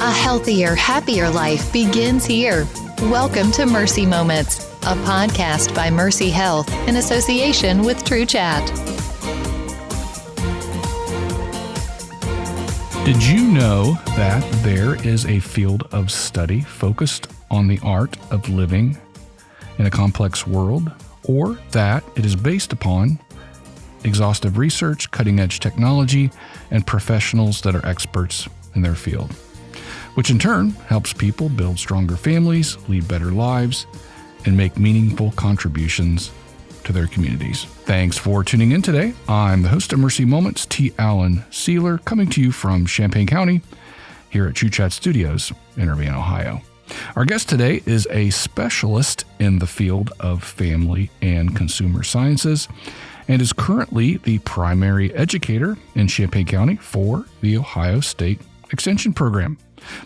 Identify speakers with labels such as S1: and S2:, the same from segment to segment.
S1: A healthier, happier life begins here. Welcome to Mercy Moments, a podcast by Mercy Health in association with True Chat.
S2: Did you know that there is a field of study focused on the art of living in a complex world, or that it is based upon exhaustive research, cutting-edge technology, and professionals that are experts in their field, which in turn helps people build stronger families, lead better lives, and make meaningful contributions to their communities. Thanks for tuning in today. I'm the host of Mercy Moments, T. Allen Ceyler, coming to you from Champaign County here at True Chat Studios in Urbana, Ohio. Our guest today is a specialist in the field of family and consumer sciences and is currently the primary educator in Champaign County for the Ohio State Extension Program.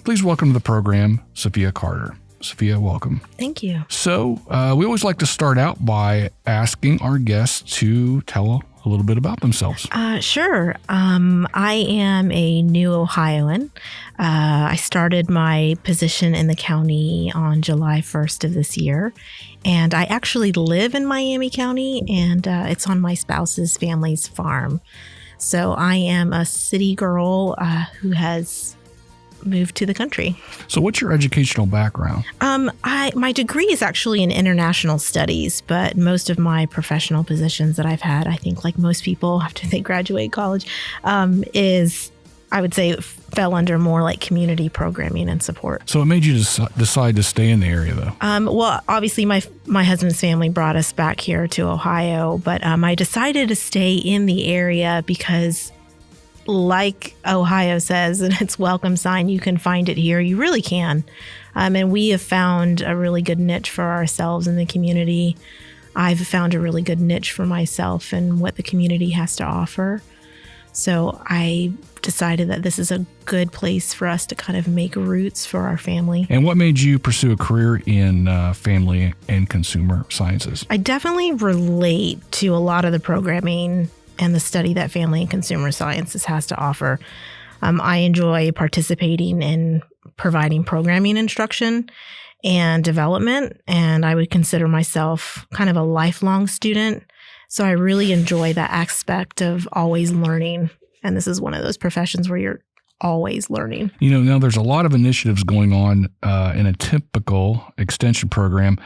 S2: Please welcome to the program, Sofia Carter. Sofia, welcome.
S3: Thank you.
S2: So we always like to start out by asking our guests to tell a little bit about themselves.
S3: Sure. I am a new Ohioan. I started my position in the county on July 1st of this year. And I actually live in Miami County, and it's on my spouse's family's farm. So I am a city girl who has moved to the country.
S2: So what's your educational background?
S3: My degree is actually in international studies, but most of my professional positions that I've had, I think like most people after they graduate college, is, I would say, fell under more like community programming and support.
S2: So it made you decide to stay in the area though?
S3: Well, obviously my husband's family brought us back here to Ohio, but I decided to stay in the area because, like Ohio says, and its welcome sign, you can find it here. You really can. And we have found a really good niche for ourselves in the community. I've found a really good niche for myself and what the community has to offer. So I decided that this is a good place for us to kind of make roots for our family.
S2: And what made you pursue a career in family and consumer sciences?
S3: I definitely relate to a lot of the programming and the study that family and consumer sciences has to offer. I enjoy participating in providing programming instruction and development, and I would consider myself kind of a lifelong student. So I really enjoy that aspect of always learning. And this is one of those professions where you're always learning.
S2: You know, now there's a lot of initiatives going on in a typical extension program.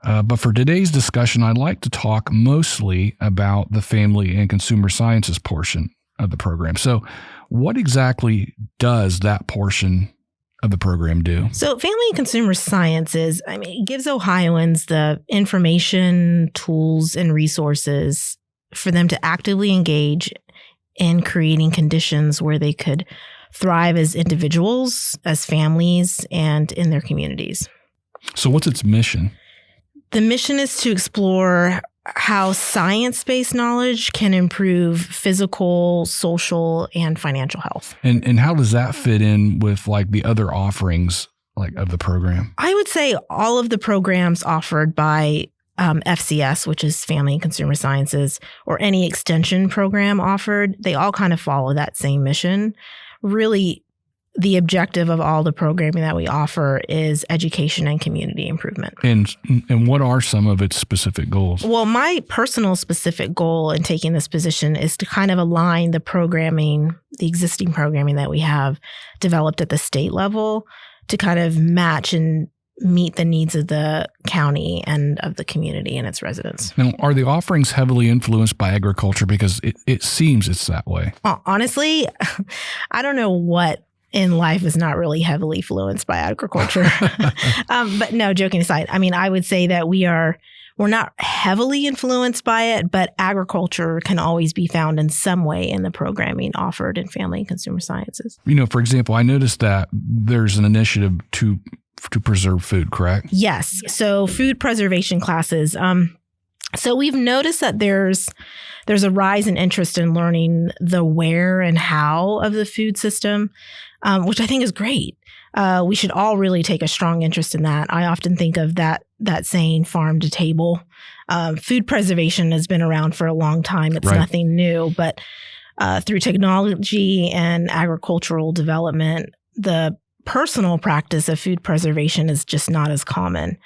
S2: But for today's discussion, I'd like to talk mostly about the family and consumer sciences portion of the program. So what exactly does that portion of the program do? So
S3: family and consumer sciences, it gives Ohioans the information, tools, and resources for them to actively engage in creating conditions where they could thrive as individuals, as families, and in their communities.
S2: So what's its mission?
S3: The mission is to explore how science-based knowledge can improve physical, social, and financial health.
S2: And how does that fit in with like the other offerings like of the program?
S3: I would say all of the programs offered by FCS, which is Family and Consumer Sciences, or any extension program offered, they all kind of follow that same mission. Really, the objective of all the programming that we offer is education and community improvement.
S2: And what are some of its specific goals?
S3: Well, my personal specific goal in taking this position is to kind of align the programming, the existing programming that we have developed at the state level to kind of match and meet the needs of the county and of the community and its residents.
S2: Now, are the offerings heavily influenced by agriculture? Because it seems it's that way.
S3: Honestly, I don't know what in life is not really heavily influenced by agriculture. But no, joking aside, I would say that we're not heavily influenced by it, but agriculture can always be found in some way in the programming offered in family and consumer sciences.
S2: You know, for example, I noticed that there's an initiative to preserve food, correct?
S3: Yes. So food preservation classes. So we've noticed that there's a rise in interest in learning the where and how of the food system, which I think is great. We should all really take a strong interest in that. I often think of that saying, farm to table. Food preservation has been around for a long time. It's nothing new, but through technology and agricultural development, the personal practice of food preservation is just not as common,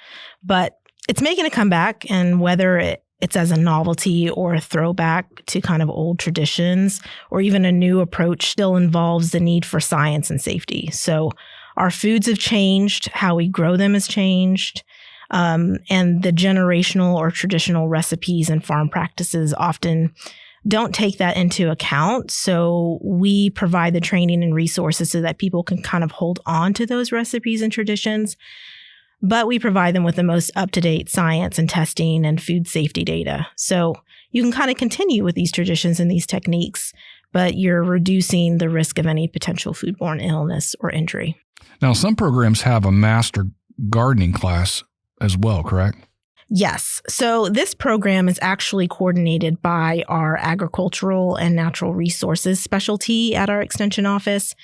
S3: but it's making a comeback. And whether it's as a novelty or a throwback to kind of old traditions or even a new approach, still involves the need for science and safety. So our foods have changed, how we grow them has changed, and the generational or traditional recipes and farm practices often don't take that into account. So we provide the training and resources so that people can kind of hold on to those recipes and traditions, but we provide them with the most up-to-date science and testing and food safety data. So you can kind of continue with these traditions and these techniques, but you're reducing the risk of any potential foodborne illness or injury.
S2: Now, some programs have a master gardening class as well, correct?
S3: Yes. So this program is actually coordinated by our agricultural and natural resources specialty at our extension office.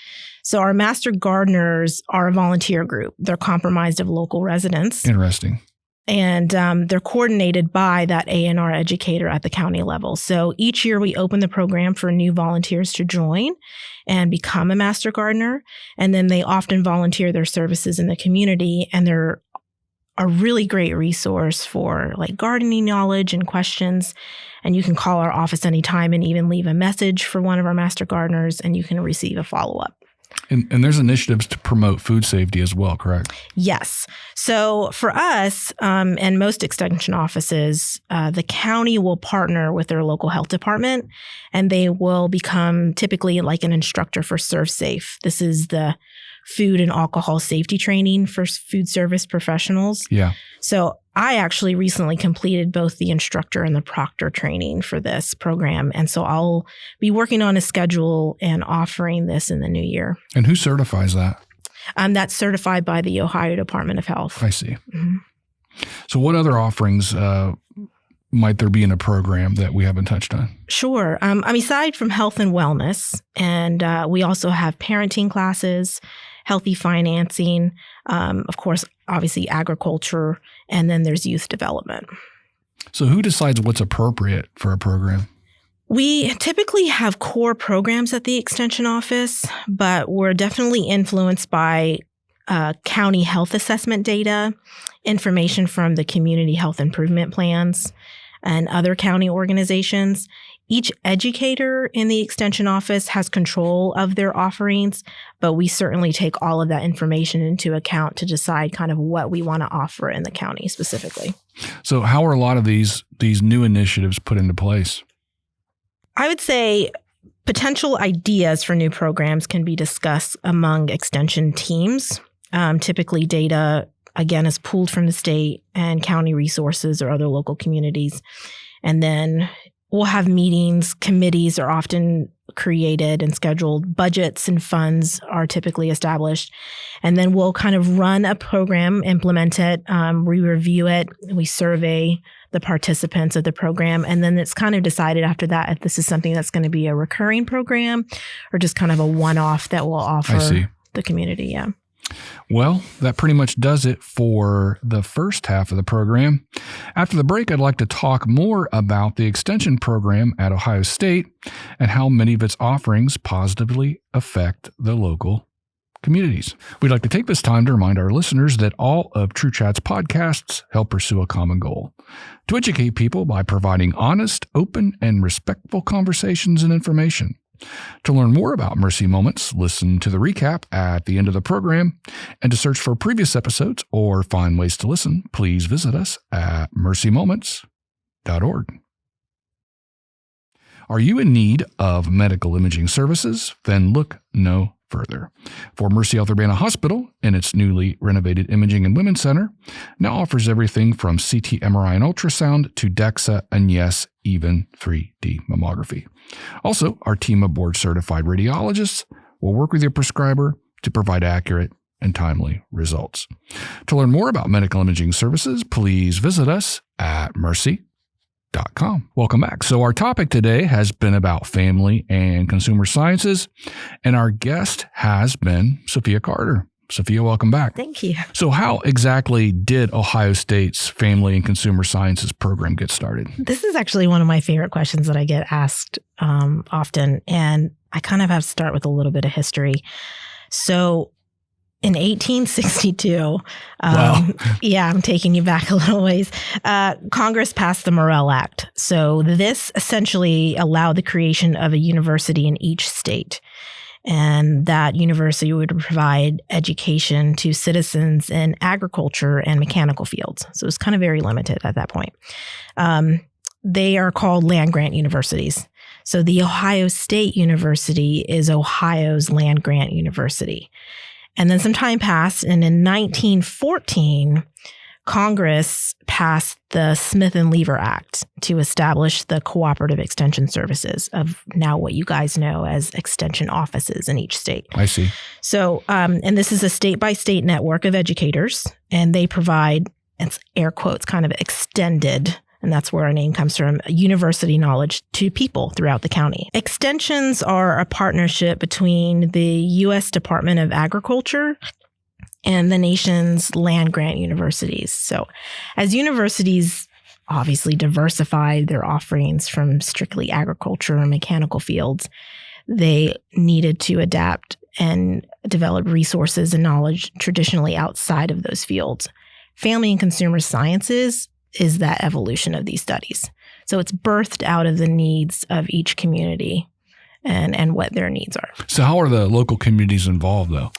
S3: So our master gardeners are a volunteer group. They're comprised of local residents.
S2: Interesting.
S3: And they're coordinated by that A&R educator at the county level. So each year we open the program for new volunteers to join and become a master gardener. And then they often volunteer their services in the community, and they're a really great resource for like gardening knowledge and questions. And you can call our office anytime and even leave a message for one of our master gardeners, and you can receive a follow-up.
S2: And there's initiatives to promote food safety as well, correct?
S3: Yes. So for us and most extension offices, the county will partner with their local health department, and they will become typically like an instructor for Serve Safe. This is the food and alcohol safety training for food service professionals.
S2: Yeah.
S3: So I actually recently completed both the instructor and the proctor training for this program. And so I'll be working on a schedule and offering this in the new year.
S2: And who certifies that?
S3: That's certified by the Ohio Department of Health.
S2: I see.
S3: Mm-hmm.
S2: So what other offerings might there be in a program that we haven't touched on?
S3: Sure. Aside from health and wellness, and we also have parenting classes, healthy financing, of course, obviously agriculture, and then there's youth development.
S2: So who decides what's appropriate for a program?
S3: We typically have core programs at the extension office, but we're definitely influenced by county health assessment data, information from the community health improvement plans, and other county organizations. Each educator in the extension office has control of their offerings, but we certainly take all of that information into account to decide kind of what we want to offer in the county specifically.
S2: So how are a lot of these new initiatives put into place?
S3: I would say potential ideas for new programs can be discussed among extension teams. Typically data, again, is pooled from the state and county resources or other local communities. And then we'll have meetings, committees are often created and scheduled, budgets and funds are typically established. And then we'll kind of run a program, implement it, we review it, we survey the participants of the program, and then it's kind of decided after that if this is something that's going to be a recurring program or just kind of a one-off that we'll offer the community. Yeah.
S2: Well, that pretty much does it for the first half of the program. After the break, I'd like to talk more about the extension program at Ohio State and how many of its offerings positively affect the local communities. We'd like to take this time to remind our listeners that all of True Chat's podcasts help pursue a common goal: to educate people by providing honest, open, and respectful conversations and information. To learn more about Mercy Moments, listen to the recap at the end of the program, and to search for previous episodes or find ways to listen, please visit us at mercymoments.org. Are you in need of medical imaging services? Then look no further. For Mercy Urbana Hospital and its newly renovated Imaging and Women's Center now offers everything from CT, MRI, and ultrasound to DEXA, and yes, even 3D mammography. Also, our team of board-certified radiologists will work with your prescriber to provide accurate and timely results. To learn more about medical imaging services, please visit us at mercy.com. Welcome back. So our topic today has been about family and consumer sciences, and our guest has been Sofia Carter. Sofia, welcome back.
S3: Thank you.
S2: So how exactly did Ohio State's Family and Consumer Sciences program get started?
S3: This is actually one of my favorite questions that I get asked often, and I kind of have to start with a little bit of history. So In 1862,
S2: Wow.
S3: yeah, I'm taking you back a little ways, Congress passed the Morrill Act. So this essentially allowed the creation of a university in each state. And that university would provide education to citizens in agriculture and mechanical fields. So it was kind of very limited at that point. They are called land-grant universities. So the Ohio State University is Ohio's land-grant university. And then some time passed, and in 1914, Congress passed the Smith and Lever Act to establish the cooperative extension services of now what you guys know as extension offices in each state.
S2: I see.
S3: So, and this is a state-by-state network of educators, and they provide, it's air quotes, kind of extended, and that's where our name comes from, university knowledge to people throughout the county. Extensions are a partnership between the U.S. Department of Agriculture and the nation's land-grant universities. So as universities obviously diversified their offerings from strictly agriculture and mechanical fields, they needed to adapt and develop resources and knowledge traditionally outside of those fields. Family and consumer sciences is that evolution of these studies. So it's birthed out of the needs of each community and what their needs are.
S2: So how are the local communities involved, though?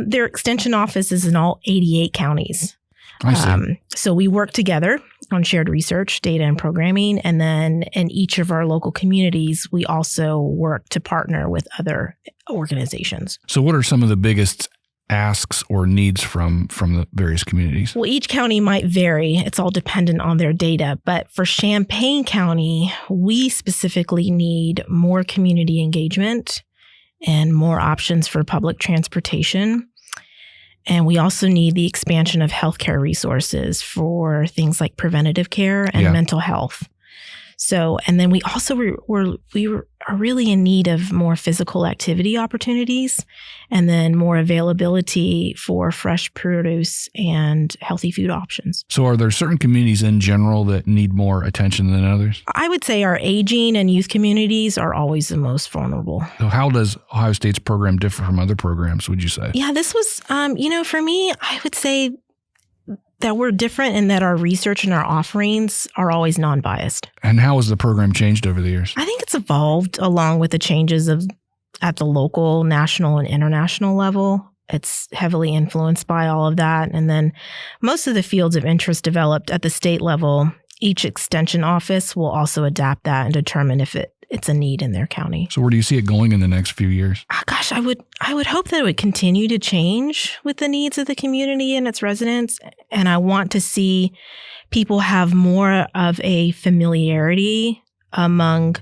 S3: Their extension office is in all 88 counties.
S2: I see.
S3: So we work together on shared research, data, and programming. And then in each of our local communities, we also work to partner with other organizations.
S2: So what are some of the biggest asks or needs from the various communities?
S3: Well, each county might vary. It's all dependent on their data. But for Champaign County, we specifically need more community engagement and more options for public transportation. And we also need the expansion of healthcare resources for things like preventative care and mental health. So, and then we also we are really in need of more physical activity opportunities, and then more availability for fresh produce and healthy food options.
S2: So are there certain communities in general that need more attention than others?
S3: I would say our aging and youth communities are always the most vulnerable.
S2: So how does Ohio State's program differ from other programs, would you say?
S3: Yeah, this was, for me, I would say that we're different in that our research and our offerings are always non-biased.
S2: And how has the program changed over the years?
S3: I think it's evolved along with the changes at the local, national, and international level. It's heavily influenced by all of that. And then most of the fields of interest developed at the state level, each extension office will also adapt that and determine if it's a need in their county.
S2: So where do you see it going in the next few years?
S3: Gosh, I would hope that it would continue to change with the needs of the community and its residents. And I want to see people have more of a familiarity among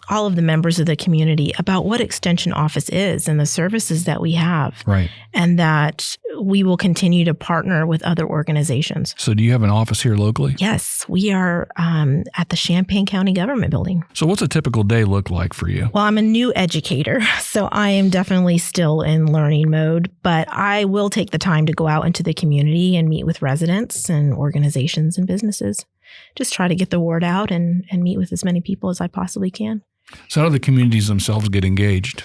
S3: all of the members of the community about what Extension Office is and the services that we have.
S2: Right.
S3: And that we will continue to partner with other organizations.
S2: So do you have an office here locally?
S3: Yes, we are at the Champaign County Government Building.
S2: So what's a typical day look like for you?
S3: Well, I'm a new educator, so I am definitely still in learning mode, but I will take the time to go out into the community and meet with residents and organizations and businesses. Just try to get the word out and meet with as many people as I possibly can.
S2: So how do the communities themselves get engaged?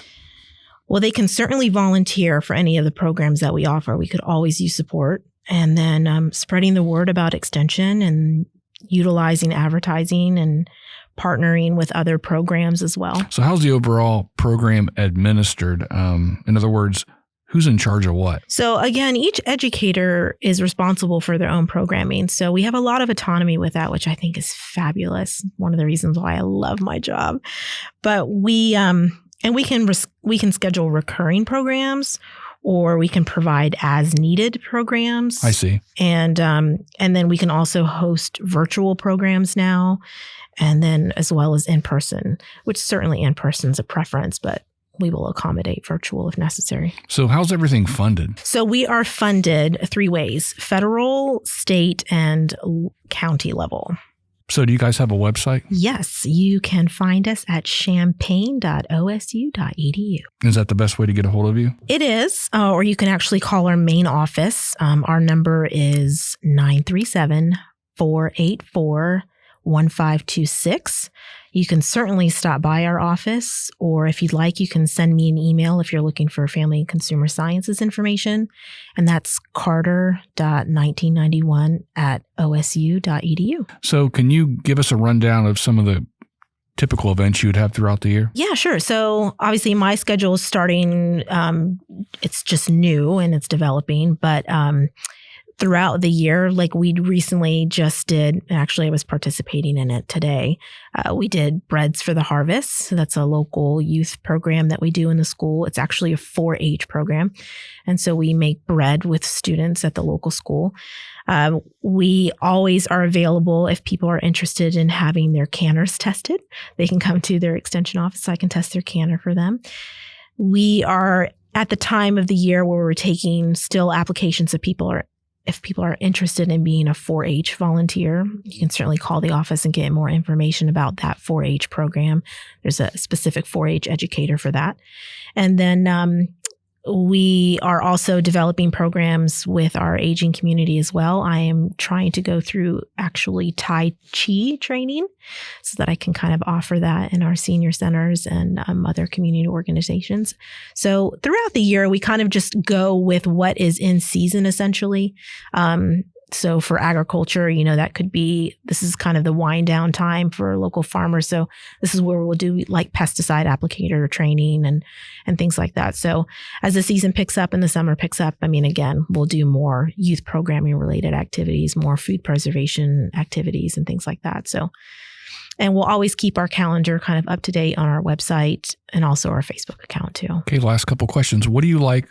S3: Well, they can certainly volunteer for any of the programs that we offer. We could always use support. And then spreading the word about extension and utilizing advertising and partnering with other programs as well.
S2: So how's the overall program administered? In other words, who's in charge of what?
S3: So again, each educator is responsible for their own programming. So we have a lot of autonomy with that, which I think is fabulous. One of the reasons why I love my job. But we can schedule recurring programs, or we can provide as needed programs.
S2: I see.
S3: And then we can also host virtual programs now, and then as well as in person, which certainly in person is a preference, but we will accommodate virtual if necessary.
S2: So how's everything funded?
S3: So we are funded 3 ways: federal, state, and county level.
S2: So do you guys have a website?
S3: Yes, you can find us at champaign.osu.edu.
S2: Is that the best way to get a hold of you?
S3: It is, or you can actually call our main office. Our number is 937-484-1526. You can certainly stop by our office, or if you'd like, you can send me an email if you're looking for family and consumer sciences information. And that's carter.1991@osu.edu.
S2: So can you give us a rundown of some of the typical events you would have throughout the year?
S3: Yeah, sure. So obviously my schedule is starting, it's just new and it's developing, but throughout the year, like we recently just did, actually I was participating in it today. We did Breads for the Harvest. So that's a local youth program that we do in the school. It's actually a 4-H program. And so we make bread with students at the local school. We always are available if people are interested in having their canners tested. They can come to their extension office. I can test their canner for them. We are at the time of the year where we're taking still applications if people are interested in being a 4-H volunteer. You can certainly call the office and get more information about that 4-H program. There's a specific 4-H educator for that. And then we are also developing programs with our aging community as well. I am trying to go through actually Tai Chi training so that I can kind of offer that in our senior centers and other community organizations. So throughout the year, we kind of just go with what is in season, essentially. So for agriculture, that could be, this is kind of the wind down time for local farmers. So this is where we'll do like pesticide applicator training and things like that. So as the season picks up and the summer picks up, again, we'll do more youth programming related activities, more food preservation activities and things like that. So, and we'll always keep our calendar kind of up to date on our website and also our Facebook account too.
S2: Okay, last couple questions. What do you like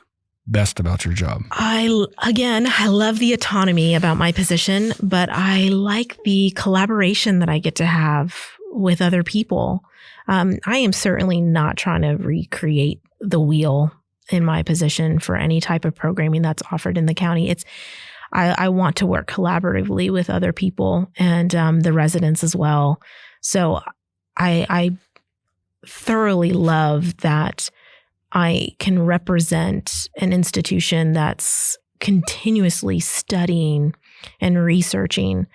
S2: best about your job?
S3: I love the autonomy about my position, but I like the collaboration that I get to have with other people. I am certainly not trying to recreate the wheel in my position for any type of programming that's offered in the county. I want to work collaboratively with other people and the residents as well. So I thoroughly love that I can represent an institution that's continuously studying and researching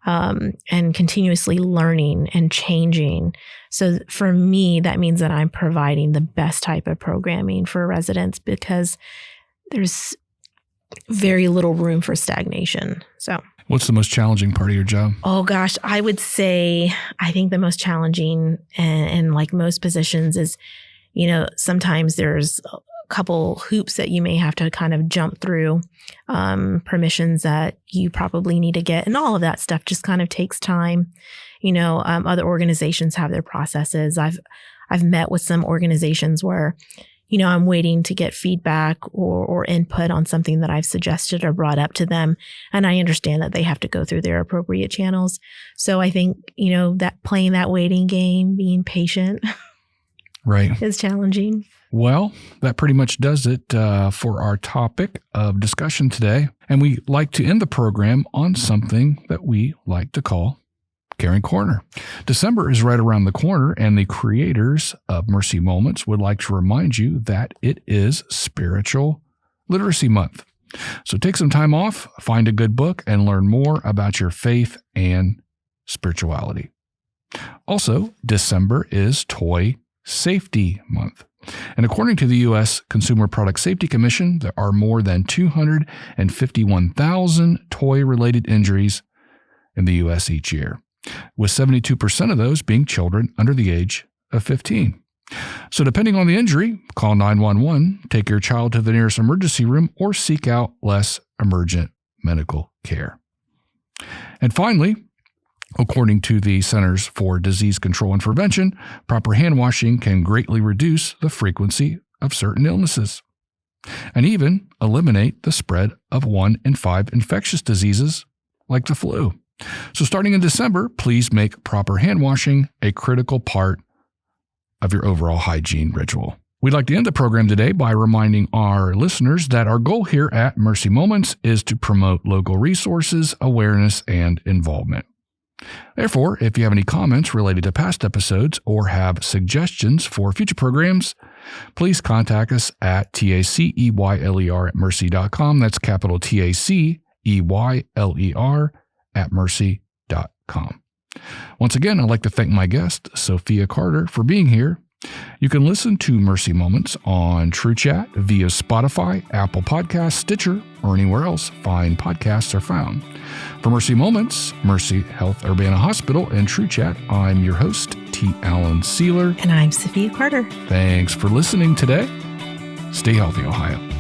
S3: and continuously learning and changing. So for me, that means that I'm providing the best type of programming for residents because there's very little room for stagnation. So
S2: what's the most challenging part of your job?
S3: Oh gosh, I would say I think the most challenging and like most positions is sometimes there's a couple hoops that you may have to kind of jump through, permissions that you probably need to get. And all of that stuff just kind of takes time. Other organizations have their processes. I've met with some organizations where, I'm waiting to get feedback or input on something that I've suggested or brought up to them. And I understand that they have to go through their appropriate channels. So I think, that playing that waiting game, being patient,
S2: right,
S3: is challenging.
S2: Well, that pretty much does it for our topic of discussion today. And we like to end the program on something that we like to call Caring Corner. December is right around the corner, and the creators of Mercy Moments would like to remind you that it is Spiritual Literacy Month. So take some time off, find a good book, and learn more about your faith and spirituality. Also, December is Toy Safety Month. And according to the U.S. Consumer Product Safety Commission, there are more than 251,000 toy-related injuries in the U.S. each year, with 72% of those being children under the age of 15. So depending on the injury, call 911, take your child to the nearest emergency room, or seek out less emergent medical care. And finally, according to the Centers for Disease Control and Prevention, proper hand washing can greatly reduce the frequency of certain illnesses and even eliminate the spread of 1 in 5 infectious diseases like the flu. So starting in December, please make proper hand washing a critical part of your overall hygiene ritual. We'd like to end the program today by reminding our listeners that our goal here at Mercy Moments is to promote local resources, awareness, and involvement. Therefore, if you have any comments related to past episodes or have suggestions for future programs, please contact us at taceyler@mercy.com. That's capital TACEYLER @mercy.com. Once again, I'd like to thank my guest, Sofia Carter, for being here. You can listen to Mercy Moments on TrueChat via Spotify, Apple Podcasts, Stitcher, or anywhere else fine podcasts are found. For Mercy Moments, Mercy Health Urbana Hospital, and TrueChat, I'm your host, T. Allen Ceyler.
S3: And I'm Sofia Carter.
S2: Thanks for listening today. Stay healthy, Ohio.